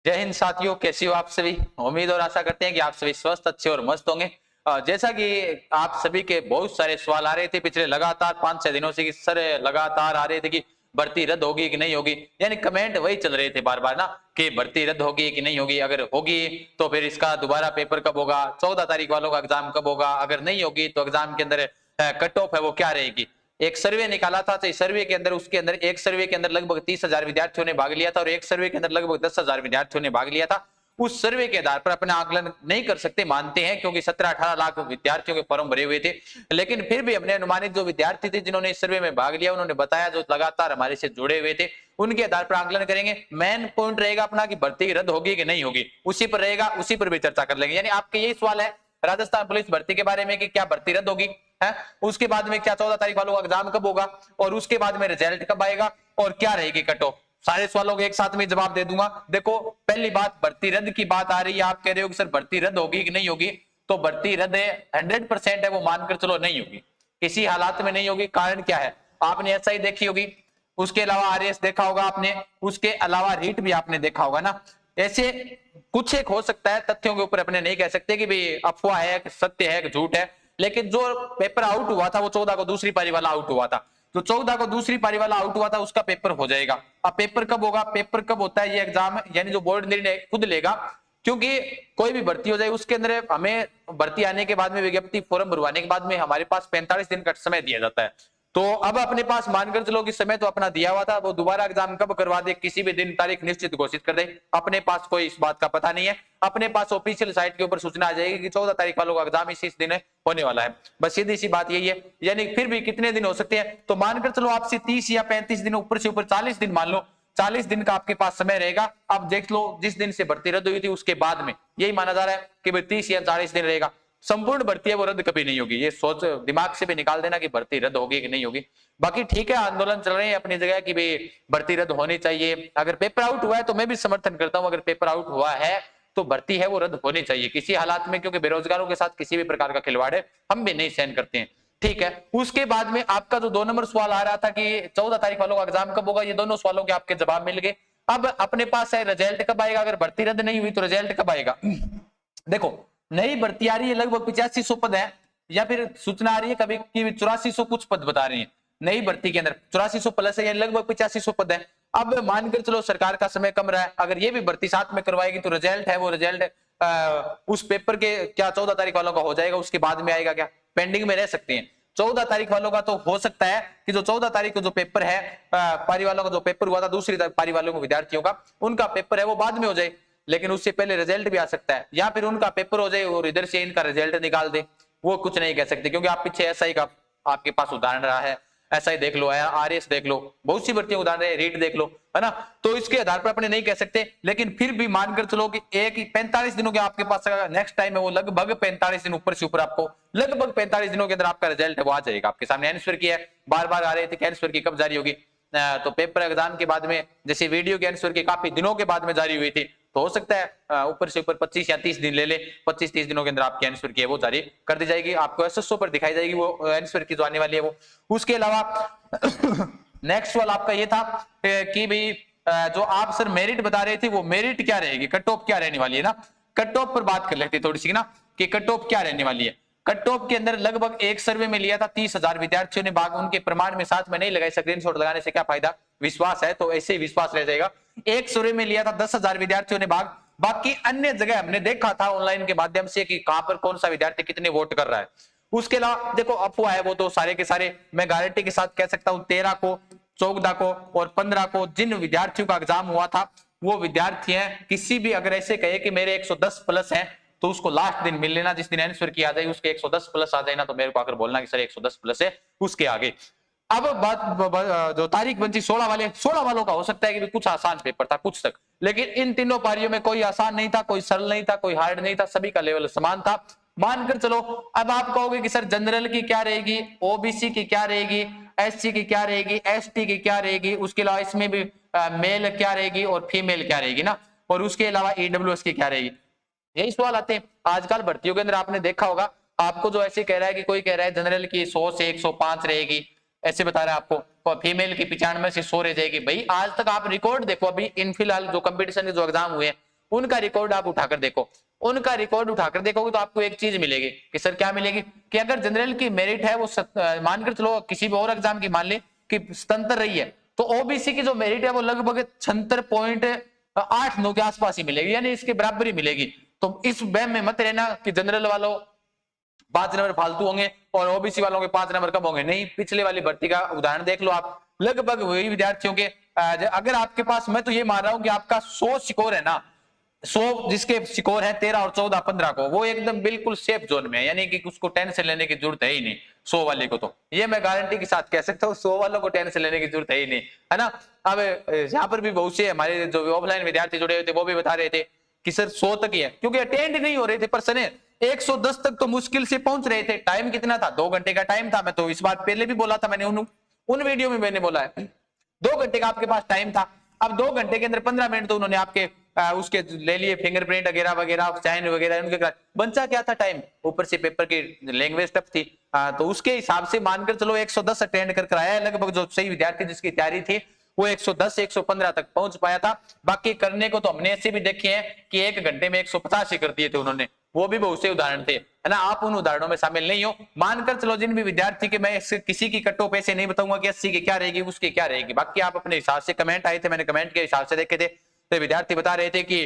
जय हिंद साथियों, कैसी हो आप सभी। उम्मीद और आशा करते हैं कि आप सभी स्वस्थ, अच्छे और मस्त होंगे। जैसा कि आप सभी के बहुत सारे सवाल आ रहे थे पिछले लगातार 5-6 दिनों से कि सर लगातार आ रहे थे कि भर्ती रद्द होगी कि नहीं होगी, यानी कमेंट वही चल रहे थे बार बार ना कि भर्ती रद्द होगी कि नहीं होगी, अगर होगी तो फिर इसका दोबारा पेपर कब होगा, 14 तारीख वालों का एग्जाम कब होगा, अगर नहीं होगी तो एग्जाम के अंदर कट ऑफ है वो क्या रहेगी। एक सर्वे निकाला था, तो सर्वे के अंदर उसके अंदर एक सर्वे के अंदर लगभग 30,000 विद्यार्थियों ने भाग लिया था और एक सर्वे के अंदर लगभग 10,000 विद्यार्थियों ने भाग लिया था। उस सर्वे के आधार पर अपना आकलन नहीं कर सकते, मानते हैं, क्योंकि 17-18 लाख विद्यार्थियों के फॉर्म भरे हुए थे। लेकिन फिर भी हमने अनुमानित जो विद्यार्थी थे जिन्होंने इस सर्वे में भाग लिया, उन्होंने बताया, जो लगातार हमारे से जुड़े हुए थे, उनके आधार पर आकलन करेंगे। मेन पॉइंट रहेगा अपना कि भर्ती रद्द होगी कि नहीं होगी, उसी पर रहेगा, उसी पर भी चर्चा कर लेंगे। यानी आपके यही सवाल है राजस्थान पुलिस भर्ती के बारे में कि क्या भर्ती रद्द होगी है, उसके बाद में क्या 14 तारीख वालों का एग्जाम कब होगा, और उसके बाद में रिजल्ट कब आएगा, और क्या रहेगी कट ऑफ। सारे सवालों के एक साथ में जवाब दे दूंगा। देखो, पहली बात, भर्ती रद्द की बात आ रही है, आप कह रहे हो कि सर भर्ती रद्द होगी कि नहीं होगी, तो भर्ती रद्द है 100% है, वो मानकर चलो नहीं होगी, किसी हालात में नहीं होगी। कारण क्या है, आपने एसआई देखी होगी, उसके अलावा आरएस देखा होगा आपने, उसके अलावा रीट भी आपने देखा होगा ना। ऐसे कुछ एक हो सकता है, तथ्यों के ऊपर अपने नहीं कह सकते कि भाई अफवाह है, सत्य है, झूठ है। लेकिन जो पेपर आउट हुआ था वो 14 को दूसरी पारी वाला आउट हुआ था, जो 14 को दूसरी पारी वाला आउट हुआ था उसका पेपर हो जाएगा। अब पेपर कब होगा, पेपर कब होता है ये एग्जाम, यानी जो बोर्ड निर्णय खुद लेगा, क्योंकि कोई भी भर्ती हो जाए उसके अंदर हमें भर्ती आने के बाद में विज्ञप्ति फॉर्म भरवाने के बाद में हमारे पास 45 दिन का समय दिया जाता है। तो अब अपने पास मानकर चलो कि समय तो अपना दिया हुआ था, वो दोबारा एग्जाम कब करवा दे, किसी भी दिन तारीख निश्चित घोषित कर दे, अपने पास कोई इस बात का पता नहीं है। अपने पास ऑफिशियल साइट के ऊपर सूचना आ जाएगी कि 14 तारीख वालों का एग्जाम इस दिन होने वाला है। बस सीधी सी बात यही है। यानी फिर भी कितने दिन हो सकते हैं, तो मानकर चलो आपसे 30 या 35 दिन, ऊपर से ऊपर 40 दिन मान लो, 40 दिन का आपके पास समय रहेगा। अब देख लो, जिस दिन से भर्ती रद्द हुई थी उसके बाद में यही माना जा रहा है कि भाई 30 या 40 दिन रहेगा। संपूर्ण भर्ती है वो रद्द कभी नहीं होगी, ये सोच दिमाग से भी निकाल देना कि भर्ती रद्द होगी कि नहीं होगी। बाकी ठीक है, आंदोलन चल रहे हैं अपनी जगह कि भाई भर्ती रद्द होनी चाहिए। अगर पेपर आउट हुआ है तो मैं भी समर्थन करता हूं, अगर पेपर आउट हुआ है तो भर्ती है वो रद्द होनी चाहिए किसी हालात में, क्योंकि बेरोजगारों के साथ किसी भी प्रकार का खिलवाड़ है हम भी नहीं सहन करते हैं। ठीक है, उसके बाद में आपका जो 2 नंबर सवाल आ रहा था कि 14 तारीख वालों का एग्जाम कब होगा, ये दोनों सवालों के आपके जवाब मिल गए। अब अपने पास है रिजल्ट कब आएगा, अगर भर्ती रद्द नहीं हुई तो रिजल्ट कब आएगा। देखो, नई भर्ती आ रही है, लगभग 8500 पद है, या फिर सूचना आ रही है कभी कि 8400 कुछ पद बता रही है नई भर्ती के अंदर, 8400 प्लस है, लगभग 8500 पद है। अब मानकर चलो सरकार का समय कम रहा है, अगर ये भी भर्ती साथ में करवाएगी तो रिजल्ट है वो रिजल्ट उस पेपर के क्या 14 तारीख वालों का हो जाएगा, उसके बाद में आएगा क्या, पेंडिंग में रह सकते हैं। 14 तारीख वालों का तो हो सकता है कि जो 14 तारीख को जो पेपर है, पारी वालों का जो पेपर हुआ था, दूसरी पारी वालों को विद्यार्थियों का, उनका पेपर है वो बाद में हो जाए, लेकिन उससे पहले रिजल्ट भी आ सकता है, या फिर उनका पेपर हो जाए और इधर से इनका रिजल्ट निकाल दे, वो कुछ नहीं कह सकते, क्योंकि आप पीछे एसआई का आपके पास उदाहरण रहा है, एसआई देख लो, आरएस देख लो, बहुत सी भर्तियों उदाहरण है, रीट देख लो, है ना। तो इसके आधार पर अपने नहीं कह सकते, लेकिन फिर भी मानकर चलो कि एक 45 दिनों के आपके पास नेक्स्ट टाइम है वो, लगभग 45 दिन ऊपर से ऊपर आपको लगभग 45 दिनों के अंदर आपका रिजल्ट है वो आ जाएगा आपके सामने। आंसर की है, बार बार आ रहे थे कि आंसर की कब जारी होगी, तो पेपर एग्जाम के बाद में, जैसे वीडियो के आंसर की काफी दिनों के बाद में जारी हुई थी, तो हो सकता है ऊपर से ऊपर 25 या 30 दिन ले ले, 25-30 दिनों के अंदर आपकी आंसर की है वो जारी कर दी जाएगी, आपको एसएसओ पर दिखाई जाएगी वो आंसर की जो आने वाली है वो। उसके अलावा नेक्स्ट सवाल आपका ये था कि भाई जो आप सर मेरिट बता रहे थे, वो मेरिट क्या रहेगी, कट ऑफ क्या रहने वाली है ना। कट ऑफ पर बात कर लेते थोड़ी सी ना, कि कट ऑफ क्या रहने वाली है। कट ऑफ के अंदर लगभग एक सर्वे में लिया था 30,000 विद्यार्थियों ने भाग, उनके प्रमाण में साथ में नहीं लगाए, स्क्रीनशॉट लगाने से क्या फायदा, विश्वास है तो ऐसे ही विश्वास रह जाएगा। एक सर्वे में लिया था 10,000 विद्यार्थियों ने भाग, बाकी अन्य जगह हमने देखा था ऑनलाइन के माध्यम से कि कहां पर कौन सा विद्यार्थी कितने वोट कर रहा है। उसके अलावा देखो, अफवाह है वो तो सारे के सारे, मैं गारंटी के साथ कह सकता हूं 13 को, 14 को और 15 को जिन विद्यार्थियों का एग्जाम हुआ था, वो विद्यार्थी हैं, किसी भी अगर ऐसे कहे कि मेरे 110 प्लस हैं, तो उसको लास्ट दिन मिल लेना, जिस दिन आंसर की आ जाए उसके 110 प्लस आ जाए ना, तो मेरे को आकर बोलना कि सर 110 प्लस है उसके आगे। अब बात जो तारीख बनती 16 वाले, 16 वालों का हो सकता है कि कुछ आसान पेपर था कुछ तक, लेकिन इन तीनों पारियों में कोई आसान नहीं था, कोई सरल नहीं था, कोई हार्ड नहीं था, सभी का लेवल समान था। मानकर चलो, अब आप कहोगे कि सर जनरल की क्या रहेगी, ओबीसी की क्या रहेगी, एससी की क्या रहेगी, एसटी की क्या रहेगी, उसके अलावा इसमें भी मेल क्या रहेगी और फीमेल क्या रहेगी ना, और उसके अलावा ईडब्ल्यूएस की क्या रहेगी, यही सवाल आते हैं। आजकल भर्तियों के अंदर आपने देखा होगा, आपको जो ऐसे कह रहा है कि कोई कह रहा है जनरल की 100 से 105 रहेगी, ऐसे बता रहा है आपको, और फीमेल की 95 से 100 रह जाएगी। भाई आज तक आप रिकॉर्ड देखो, अभी इन फिलहाल जो कंपटीशन के जो एग्जाम हुए, उनका रिकॉर्ड आप उठाकर देखो, उनका रिकॉर्ड उठाकर देखोगे तो आपको एक चीज मिलेगी कि सर क्या मिलेगी कि अगर जनरल की मेरिट है वो मानकर चलो किसी भी और एग्जाम की मान ले कि 77 रही है, तो ओबीसी की जो मेरिट है वो लगभग 76.89 के आसपास ही मिलेगी, यानी इसके बराबर ही मिलेगी। तो इस वहम में मत रहना कि जनरल वालों 5 नंबर फालतू होंगे और ओबीसी वालों के 5 नंबर कम होंगे, नहीं। पिछले वाली भर्ती का उदाहरण देख लो आप, लगभग वही विद्यार्थियों के अगर आपके पास, मैं तो ये मान रहा हूं कि आपका 100 स्कोर है ना, 100 जिसके स्कोर है 13 और 14 15 को, वो एकदम बिल्कुल सेफ जोन में है, यानी कि उसको टेंशन लेने की जरूरत है ही नहीं 100 वाले को। तो ये मैं गारंटी के साथ कह सकता हूँ 100 वालों को टेंशन लेने की जरूरत है ही नहीं, है ना। अब यहाँ पर भी बहुत से हमारे जो ऑफलाइन विद्यार्थी जुड़े हुए थे वो भी बता रहे थे कि सर 100 तक ही है, क्योंकि अटेंड नहीं हो रहे थे, पर सने 110 तक तो मुश्किल से पहुंच रहे थे। टाइम कितना था, 2 घंटे का टाइम था। मैं तो इस बात पहले भी बोला था, मैंने उन वीडियो में मैंने बोला है 2 घंटे का आपके पास टाइम था। अब 2 घंटे के अंदर 15 मिनट तो उन्होंने आपके उसके ले लिए, फिंगरप्रिंट वगैरह वगैरह, साइन वगैरह, उनके बचा क्या था टाइम, ऊपर से पेपर की लैंग्वेज टफ थी। तो उसके हिसाब से मानकर चलो 110 अटेंड कर आया है लगभग, जो सही विद्यार्थी जिसकी तैयारी थी वो 110 115 तक पहुंच पाया था। बाकी करने को तो हमने ऐसे भी देखे हैं कि 1 घंटे में 150 ही कर दिए थे उन्होंने, वो भी बहुत से उदाहरण थे, है ना। आप उन उदाहरणों में शामिल नहीं हो। मानकर चलो जिन भी विद्यार्थी के, मैं किसी की कट ऑफ ऐसे नहीं बताऊंगा कि 80 की क्या रहेगी उसकी क्या रहेगी, बाकी आप अपने हिसाब से, कमेंट आए थे मैंने कमेंट के हिसाब से देखे थे, तो विद्यार्थी बता रहे थे कि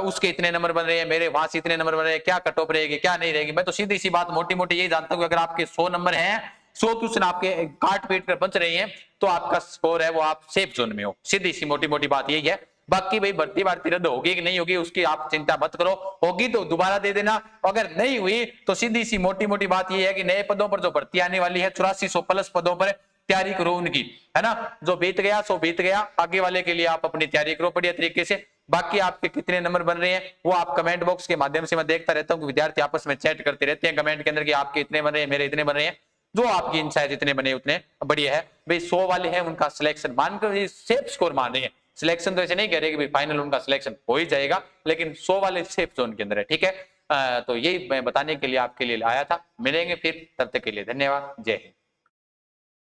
उसके इतने नंबर बन रहे हैं, मेरे वहां से इतने नंबर बन रहे हैं, क्या कट ऑफ रहेगी क्या नहीं रहेगी। मैं तो सीधी सी बात मोटी मोटी यही जानता हूँ कि अगर आपके 100 नंबर हैं, 100 क्वेश्चन आपके काट पीट कर बच रही हैं, तो आपका स्कोर है वो आप सेफ जोन में हो। सीधी सी मोटी मोटी बात यही है। बाकी भाई भर्ती रद्द होगी कि नहीं होगी उसकी आप चिंता मत करो, होगी तो दोबारा दे देना, अगर नहीं हुई तो सीधी सी मोटी मोटी बात यह है कि नए पदों पर जो भर्ती आने वाली है 8400 प्लस पदों पर तैयारी करो उनकी, है ना। जो बीत गया सो बीत गया, आगे वाले के लिए आप अपनी तैयारी करो बढ़िया तरीके से। बाकी आपके कितने नंबर बन रहे हैं वो आप कमेंट बॉक्स के माध्यम से, मैं देखता रहता हूँ कि विद्यार्थी आपस में चैट करते रहते हैं कमेंट के अंदर कि आपके इतने बन रहे हैं, मेरे इतने बन रहे हैं, जो आपकी इच्छा जितने बने उतने बढ़िया है। भाई 100 वाले हैं उनका सिलेक्शन मानकर सेफ स्कोर मान रहे हैं, सिलेक्शन तो ऐसे नहीं कह रहे कि भाई फाइनल उनका सिलेक्शन हो ही जाएगा, लेकिन 100 वाले सेफ जोन के अंदर है, ठीक है। तो यही मैं बताने के लिए आपके लिए आया था। मिलेंगे फिर, तब तक के लिए धन्यवाद, जय हिंद।